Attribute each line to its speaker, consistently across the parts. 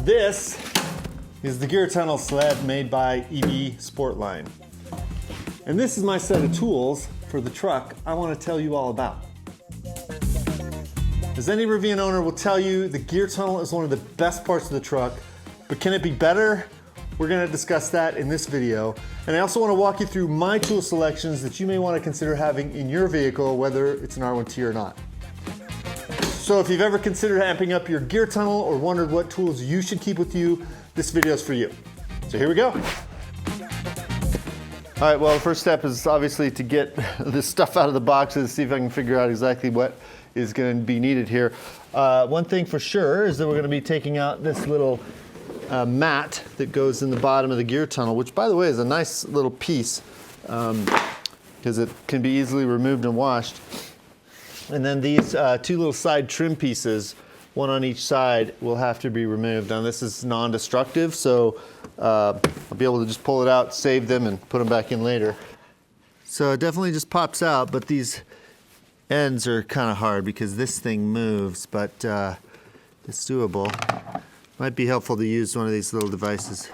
Speaker 1: This is the gear tunnel sled made by Sportline. And this is my set of tools for the truck I want to tell you all about. As any Rivian owner will tell you, the gear tunnel is one of the best parts of the truck, but can it be better? We're going to discuss that in this video. And I also want to walk you through my tool selections that you may want to consider having in your vehicle, whether it's an R1T or not. So if you've ever considered amping up your gear tunnel or wondered what tools you should keep with you, this video is for you. So here we go. All right, well, the first step is obviously to get this stuff out of the boxes, see if I can figure out exactly what is going to be needed here. One thing for sure is that we're going to be taking out this little mat that goes in the bottom of the gear tunnel, which, by the way, is a nice little piece because it can be easily removed and washed. And then these two little side trim pieces, one on each side, will have to be removed. Now this is non-destructive, so I'll be able to just pull it out, save them, and put them back in later. So it definitely just pops out, but these ends are kind of hard because this thing moves, but it's doable. Might be helpful to use one of these little devices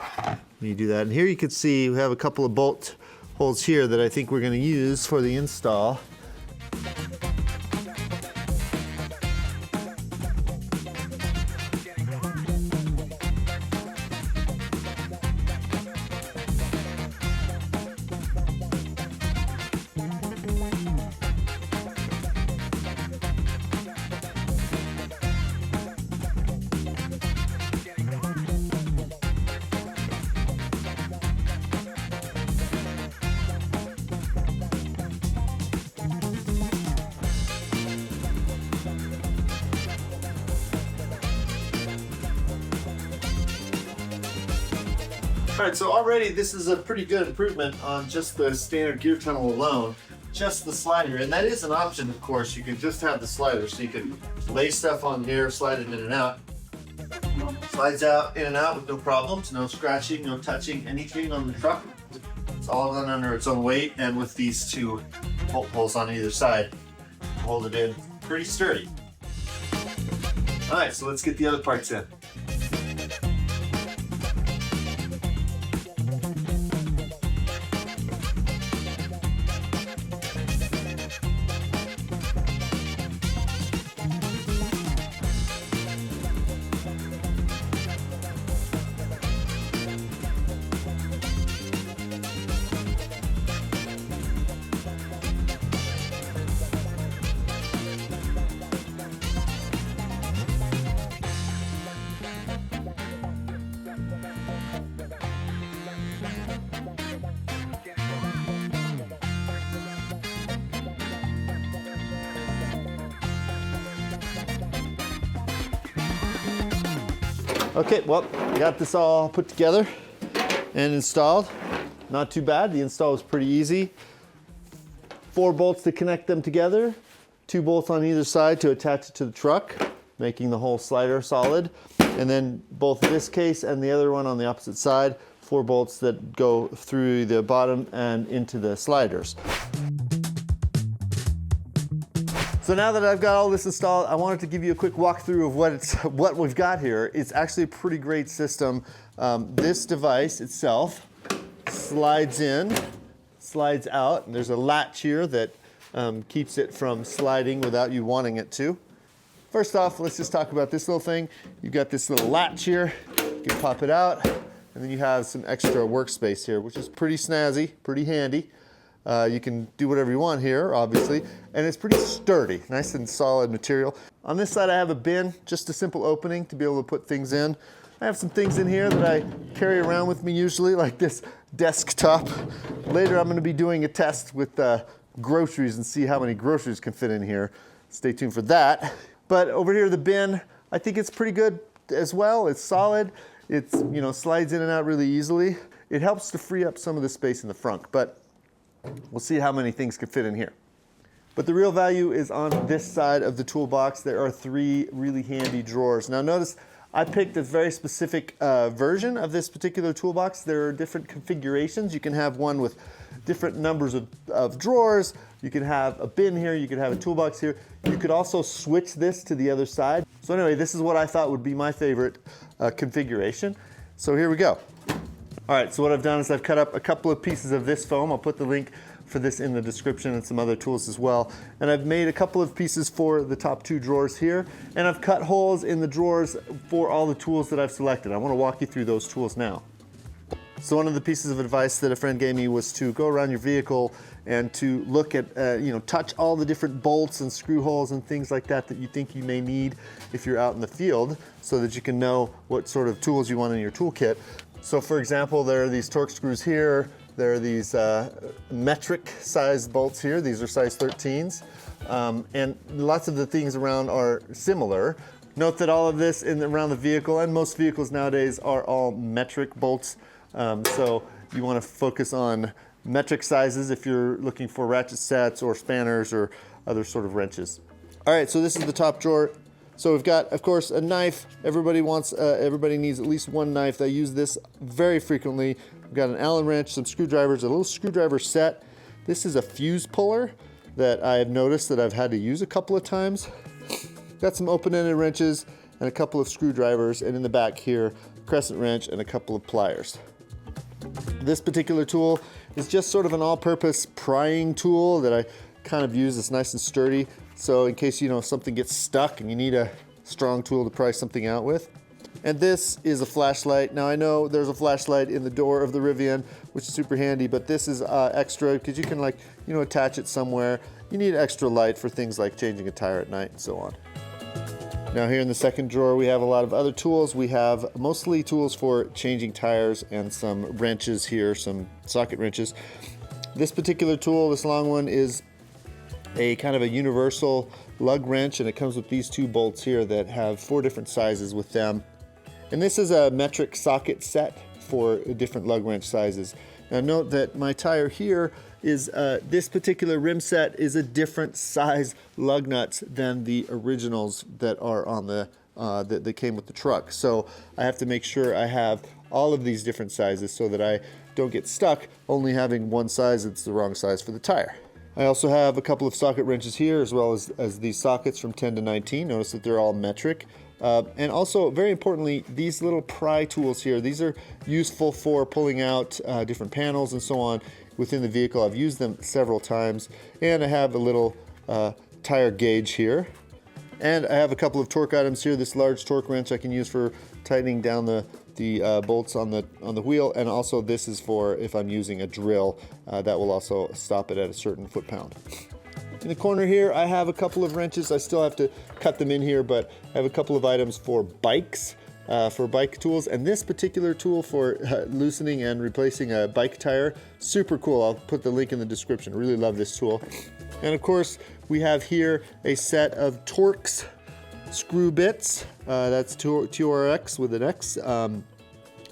Speaker 1: when you do that. And here you can see we have a couple of bolt holes here that I think we're going to use for the install. All right, so already this is a pretty good improvement on just the standard gear tunnel alone, just the slider. And that is an option, of course. You can just have the slider, so you can lay stuff on here, slide it in and out. Slides out, in and out with no problems, no scratching, no touching anything on the truck. It's all done under its own weight, and with these two bolt holes on either side, hold it in pretty sturdy. All right, so let's get the other parts in. Okay, well, I got this all put together and installed. Not too bad. The install was pretty easy. 4 bolts to connect them together, 2 bolts on either side to attach it to the truck, making the whole slider solid. And then both this case and the other one on the opposite side, 4 bolts that go through the bottom and into the sliders. So now that I've got all this installed, I wanted to give you a quick walkthrough of what we've got here. It's actually a pretty great system. This device itself slides in, slides out, and there's a latch here that keeps it from sliding without you wanting it to. First off, let's just talk about this little thing. You've got this little latch here. You can pop it out, and then you have some extra workspace here, which is pretty snazzy, pretty handy. You can do whatever you want here, obviously, and it's pretty sturdy, nice and solid material. On this side I have a bin, just a simple opening to be able to put things in. I have some things in here that I carry around with me usually, like this desktop. Later I'm going to be doing a test with groceries and see how many groceries can fit in here. Stay tuned for that. But over here the bin, I think it's pretty good as well. It's solid. It's, you know, slides in and out really easily. It helps to free up some of the space in the front, but we'll see how many things can fit in here. But the real value is on this side of the toolbox. There are 3 really handy drawers. Now notice I picked a very specific version of this particular toolbox. There are different configurations. You can have one with different numbers of drawers. You can have a bin here. You could have a toolbox here. You could also switch this to the other side. So anyway, this is what I thought would be my favorite. configuration. So here we go. All right, so what I've done is I've cut up a couple of pieces of this foam. I'll put the link for this in the description and some other tools as well. And I've made a couple of pieces for the top 2 drawers here. And I've cut holes in the drawers for all the tools that I've selected. I want to walk you through those tools now. So one of the pieces of advice that a friend gave me was to go around your vehicle and to look at, touch all the different bolts and screw holes and things like that that you think you may need if you're out in the field, so that you can know what sort of tools you want in your toolkit. So for example, there are these Torx screws here. There are these metric sized bolts here. These are size 13s. And lots of the things around are similar. Note that all of this around the vehicle, and most vehicles nowadays, are all metric bolts. So you want to focus on metric sizes if you're looking for ratchet sets or spanners or other sort of wrenches. All right, so this is the top drawer. So we've got, of course, a knife. Everybody needs at least one knife. I use this very frequently. We've got an Allen wrench, some screwdrivers, a little screwdriver set. This is a fuse puller that I have noticed that I've had to use a couple of times. Got some open-ended wrenches and a couple of screwdrivers, and in the back here, crescent wrench and a couple of pliers. This particular tool is just sort of an all-purpose prying tool that I kind of use. It's nice and sturdy, so in case something gets stuck and you need a strong tool to pry something out with. And this is a flashlight. Now I know there's a flashlight in the door of the Rivian, which is super handy, but this is extra because you can attach it somewhere. You need extra light for things like changing a tire at night and so on. Now here in the second drawer, we have a lot of other tools. We have mostly tools for changing tires and some wrenches here, some socket wrenches. This particular tool, this long one, is a kind of a universal lug wrench, and it comes with these 2 bolts here that have 4 different sizes with them. And this is a metric socket set for different lug wrench sizes. Now note that my tire here is, this particular rim set is a different size lug nuts than the originals that are on the, that came with the truck. So I have to make sure I have all of these different sizes so that I don't get stuck only having one size that's the wrong size for the tire. I also have a couple of socket wrenches here, as well as these sockets from 10 to 19. Notice that they're all metric. And also, very importantly, these little pry tools here, these are useful for pulling out different panels and so on within the vehicle. I've used them several times. And I have a little tire gauge here. And I have a couple of torque items here. This large torque wrench I can use for tightening down the bolts on the wheel, and also this is for if I'm using a drill, that will also stop it at a certain foot-pound. In the corner here, I have a couple of wrenches. I still have to cut them in here, but I have a couple of items for bikes, for bike tools, and this particular tool for loosening and replacing a bike tire, super cool. I'll put the link in the description. Really love this tool. And of course, we have here a set of Torx screw bits. That's TRX with an X.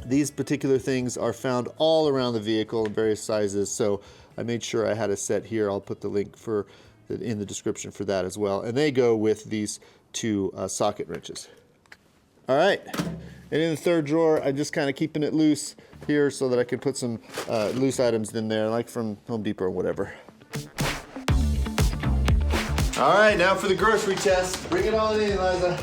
Speaker 1: These particular things are found all around the vehicle in various sizes, so I made sure I had a set here. I'll put the link in the description for that as well. And they go with these 2 socket wrenches. All right, and in the third drawer, I'm just kind of keeping it loose here so that I can put some loose items in there, like from Home Depot or whatever. All right, now for the grocery test. Bring it on in, Eliza.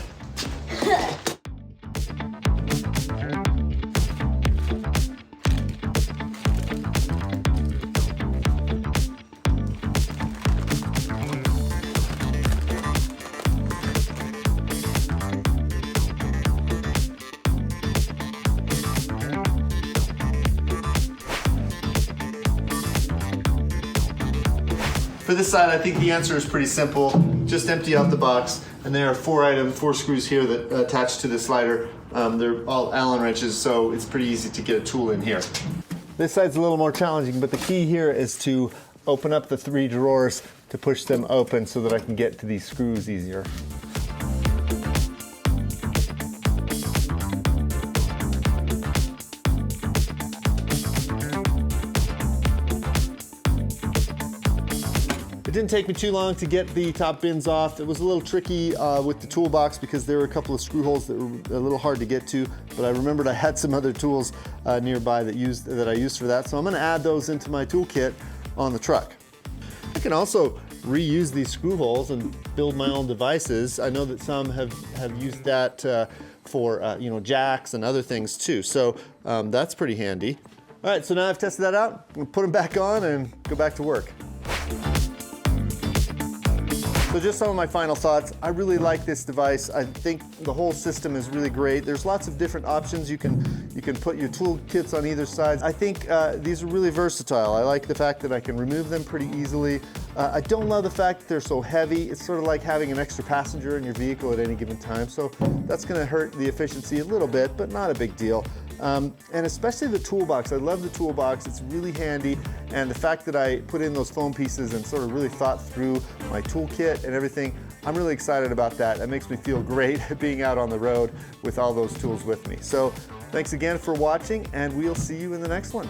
Speaker 1: For this side, I think the answer is pretty simple. Just empty out the box, and there are 4 screws here that attach to the slider. They're all Allen wrenches, so it's pretty easy to get a tool in here. This side's a little more challenging, but the key here is to open up the 3 drawers to push them open so that I can get to these screws easier. It didn't take me too long to get the top bins off. It was a little tricky with the toolbox because there were a couple of screw holes that were a little hard to get to, but I remembered I had some other tools nearby that I used for that, so I'm gonna add those into my toolkit on the truck. I can also reuse these screw holes and build my own devices. I know that some have used that for you know, jacks and other things too. So that's pretty handy. All right, so now I've tested that out, I'm gonna put them back on and go back to work. So just some of my final thoughts. I really like this device. I think the whole system is really great. There's lots of different options. You can put your tool kits on either side. I think these are really versatile. I like the fact that I can remove them pretty easily. I don't love the fact that they're so heavy. It's sort of like having an extra passenger in your vehicle at any given time. So that's gonna hurt the efficiency a little bit, but not a big deal. And especially the toolbox. I love the toolbox. It's really handy. And the fact that I put in those foam pieces and sort of really thought through my toolkit and everything, I'm really excited about that. That makes me feel great being out on the road with all those tools with me. So thanks again for watching, and we'll see you in the next one.